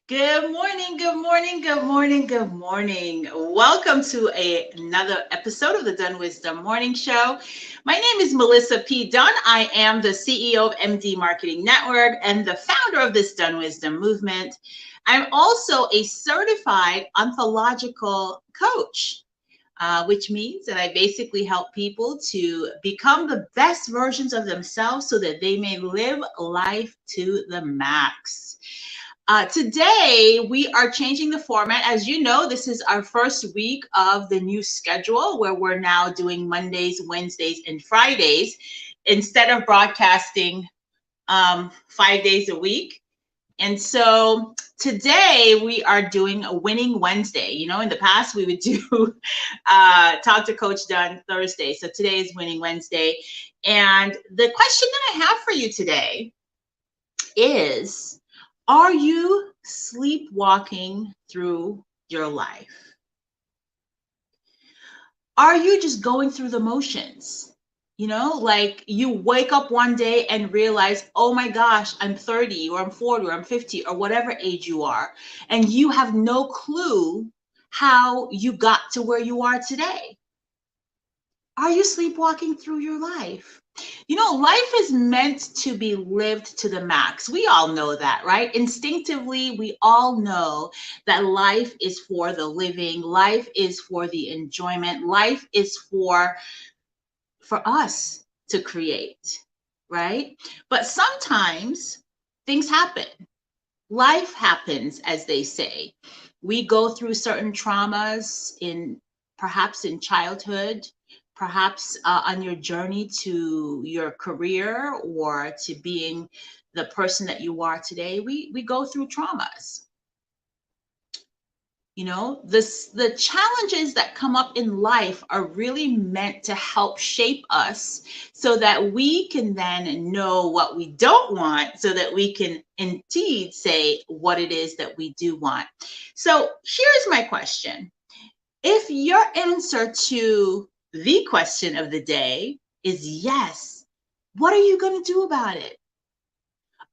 Good morning, good morning, good morning, good morning. Welcome to another episode of the Dunn Wisdom Morning Show. My name is Melissa P. Dunn. I am the CEO of MD Marketing Network and the founder of this Dunn Wisdom movement. I'm also a certified ontological coach. Which means that I basically help people to become the best versions of themselves so that they may live life to the max. Today, we are changing the format. As you know, this is our first week of the new schedule where we're now doing Mondays, Wednesdays, and Fridays instead of broadcasting 5 days a week. And so today we are doing a winning Wednesday. You know, in the past we would do talk to Coach Dunn Thursday. So today is winning Wednesday. And the question that I have for you today is, are you sleepwalking through your life? Are you just going through the motions? You know, like you wake up one day and realize, oh my gosh, I'm 30 or I'm 40 or I'm 50 or whatever age you are, and you have no clue how you got to where you are today. Are you sleepwalking through your life? You know, life is meant to be lived to the max. We all know that, right? Instinctively, we all know that life is for the living, life is for the enjoyment, life is for us to create, right? But sometimes things happen. Life happens, as they say. We go through certain traumas perhaps in childhood, perhaps on your journey to your career or to being the person that you are today. We go through traumas. You know, the challenges that come up in life are really meant to help shape us so that we can then know what we don't want, so that we can indeed say what it is that we do want. So here's my question. If your answer to the question of the day is yes, what are you going to do about it?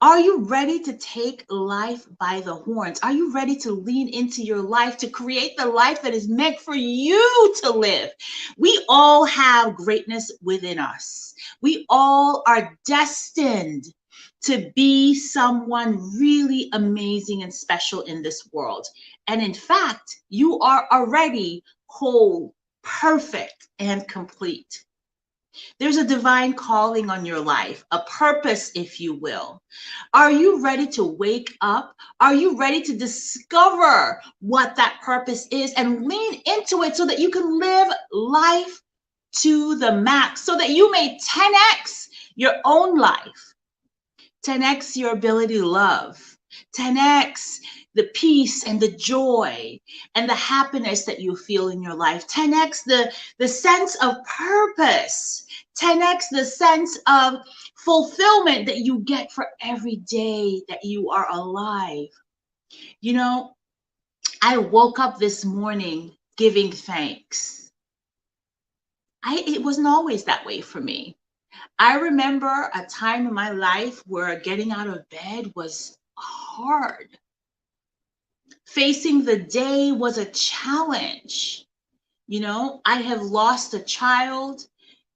Are you ready to take life by the horns? Are you ready to lean into your life to create the life that is meant for you to live? We all have greatness within us. We all are destined to be someone really amazing and special in this world. And in fact, you are already whole, perfect, and complete. There's a divine calling on your life, a purpose, if you will. Are you ready to wake up? Are you ready to discover what that purpose is and lean into it so that you can live life to the max, so that you may 10x your own life, 10x your ability to love, 10x the peace and the joy and the happiness that you feel in your life, 10x the sense of purpose, 10x the sense of fulfillment that you get for every day that you are alive. You know, I woke up this morning giving thanks. It wasn't always that way for me. I remember a time in my life where getting out of bed was hard. Facing the day was a challenge. You know, I have lost a child.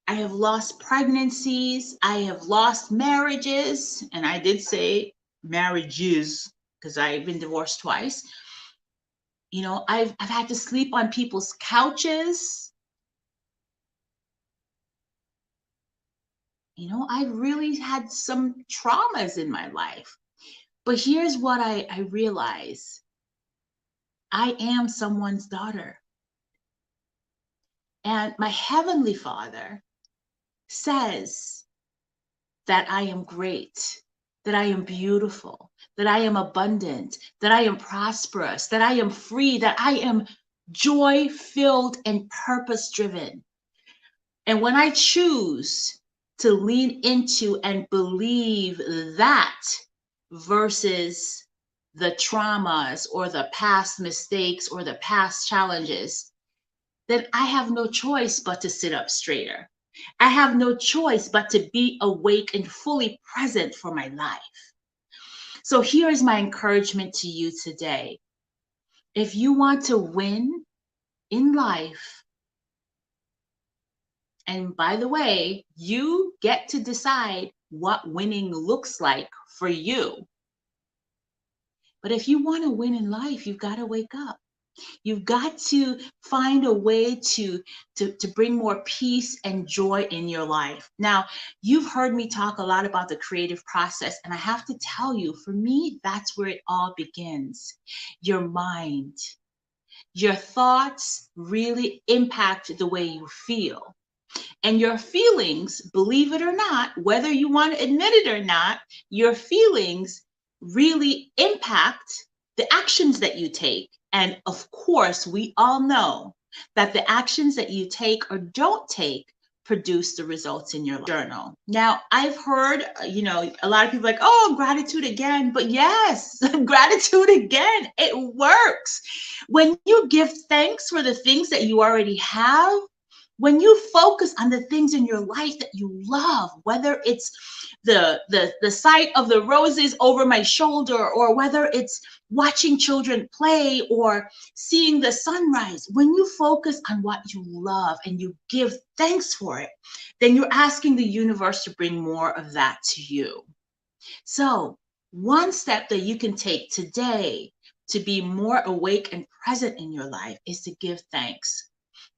I have lost pregnancies. I have lost marriages. And I did say marriages because I've been divorced twice. You know, I've had to sleep on people's couches. You know, I've really had some traumas in my life. But here's what I realize. I am someone's daughter. And my Heavenly Father says that I am great, that I am beautiful, that I am abundant, that I am prosperous, that I am free, that I am joy-filled and purpose-driven. And when I choose to lean into and believe that versus the traumas or the past mistakes or the past challenges, then I have no choice but to sit up straighter. I have no choice but to be awake and fully present for my life. So here is my encouragement to you today. If you want to win in life, and by the way, you get to decide what winning looks like for you. But if you want to win in life, you've got to wake up. You've got to find a way to bring more peace and joy in your life. Now, you've heard me talk a lot about the creative process, and I have to tell you, for me, that's where it all begins. Your mind, your thoughts really impact the way you feel. And your feelings, believe it or not, whether you want to admit it or not, your feelings really impact the actions that you take. And of course, we all know that the actions that you take or don't take produce the results in your journal. Now, I've heard, a lot of people like, oh, gratitude again. But yes, gratitude again, it works. When you give thanks for the things that you already have, when you focus on the things in your life that you love, whether it's the sight of the roses over my shoulder, or whether it's watching children play or seeing the sunrise, when you focus on what you love and you give thanks for it, then you're asking the universe to bring more of that to you. So one step that you can take today to be more awake and present in your life is to give thanks.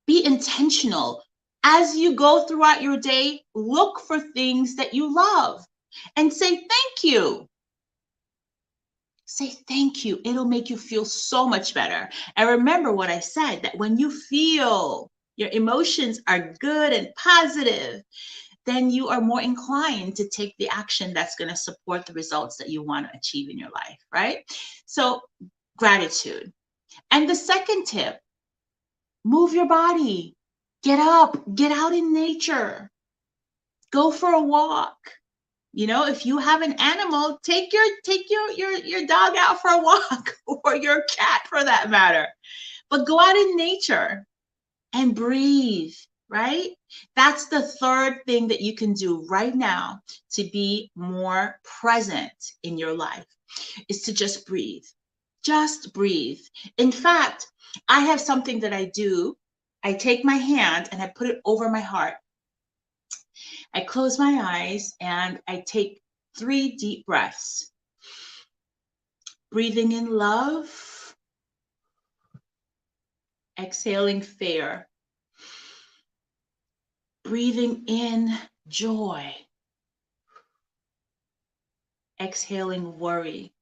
Be intentional. As you go throughout your day, look for things that you love and say thank you. Say thank you. It'll make you feel so much better. And remember what I said, that when you feel your emotions are good and positive, then you are more inclined to take the action that's going to support the results that you want to achieve in your life, right? So gratitude. And the second tip, move your body. Get up, get out in nature. Go for a walk. If you have an animal, take your dog out for a walk, or your cat for that matter. But go out in nature and breathe, right? That's the third thing that you can do right now to be more present in your life, is to just breathe. Just breathe. In fact, I have something that I do. I take my hand and I put it over my heart. I close my eyes and I take 3 deep breaths. Breathing in love, exhaling fear. Breathing in joy, exhaling worry.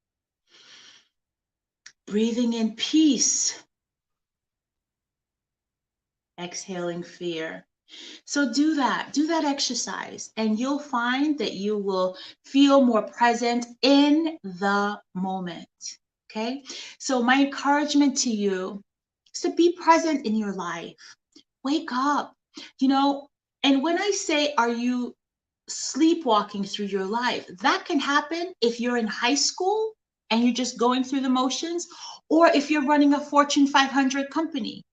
Breathing in peace, exhaling fear. So do that exercise, and you'll find that you will feel more present in the moment. Okay? So my encouragement to you is to be present in your life. Wake up. And when I say, are you sleepwalking through your life, that can happen if you're in high school and you're just going through the motions, or if you're running a Fortune 500 company.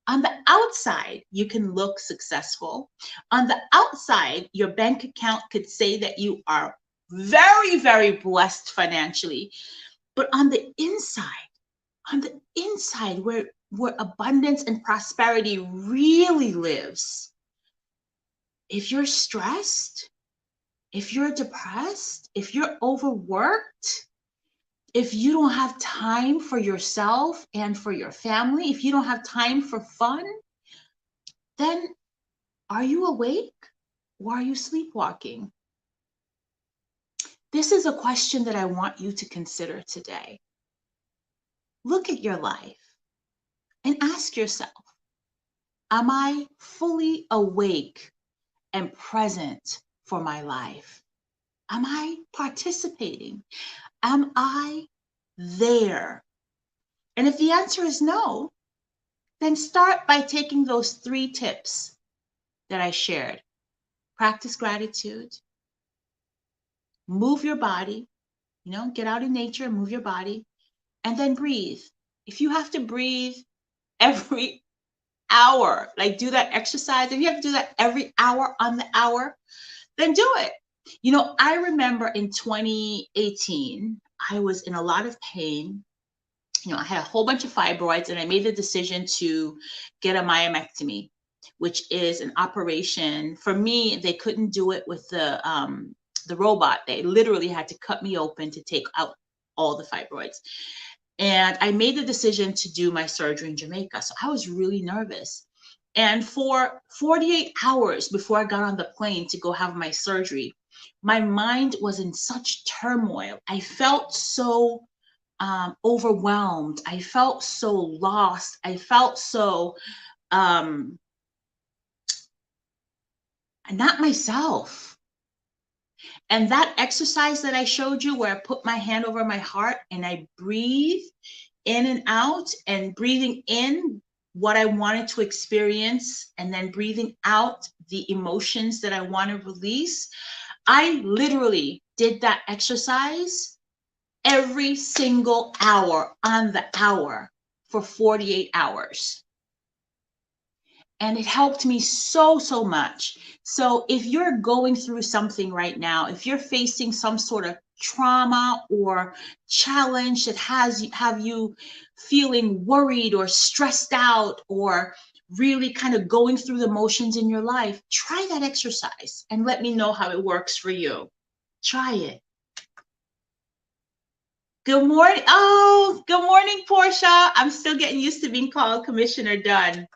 On the outside, you can look successful. On the outside, your bank account could say that you are very, very blessed financially. But on the inside, where abundance and prosperity really lives, if you're stressed, if you're depressed, if you're overworked, if you don't have time for yourself and for your family, if you don't have time for fun, then are you awake or are you sleepwalking? This is a question that I want you to consider today. Look at your life and ask yourself, am I fully awake and present for my life? Am I participating? Am I there? And if the answer is no, then start by taking those 3 tips that I shared. Practice gratitude, move your body, get out in nature, move your body, and then breathe. If you have to breathe every hour, like do that exercise, if you have to do that every hour on the hour, then do it. I remember in 2018, I was in a lot of pain. I had a whole bunch of fibroids, and I made the decision to get a myomectomy, which is an operation. For me, they couldn't do it with the robot. They literally had to cut me open to take out all the fibroids. And I made the decision to do my surgery in Jamaica. So I was really nervous. And for 48 hours before I got on the plane to go have my surgery, my mind was in such turmoil. I felt so overwhelmed. I felt so lost. I felt so not myself. And that exercise that I showed you, where I put my hand over my heart and I breathe in and out, and breathing in what I wanted to experience, and then breathing out the emotions that I want to release. I literally did that exercise every single hour on the hour for 48 hours. And it helped me so, so much. So if you're going through something right now, if you're facing some sort of trauma or challenge that have you feeling worried or stressed out, or really kind of going through the motions in your life, try that exercise and let me know how it works for you. Try it. Good morning. Oh, good morning, Portia. I'm still getting used to being called Commissioner Dunn.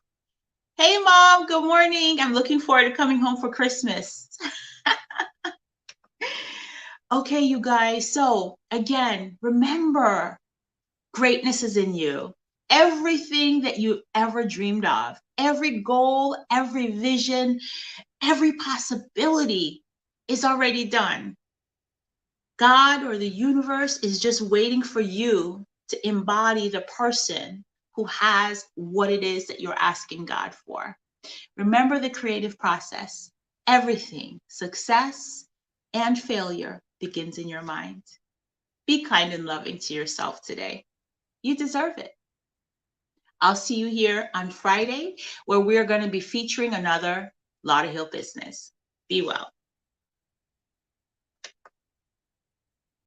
Hey, Mom. Good morning. I'm looking forward to coming home for Christmas. Okay, you guys. So again, remember, greatness is in you. Everything that you ever dreamed of, every goal, every vision, every possibility is already done. God or the universe is just waiting for you to embody the person who has what it is that you're asking God for. Remember the creative process. Everything, success and failure, begins in your mind. Be kind and loving to yourself today. You deserve it. I'll see you here on Friday, where we're going to be featuring another Lauderhill business. Be well.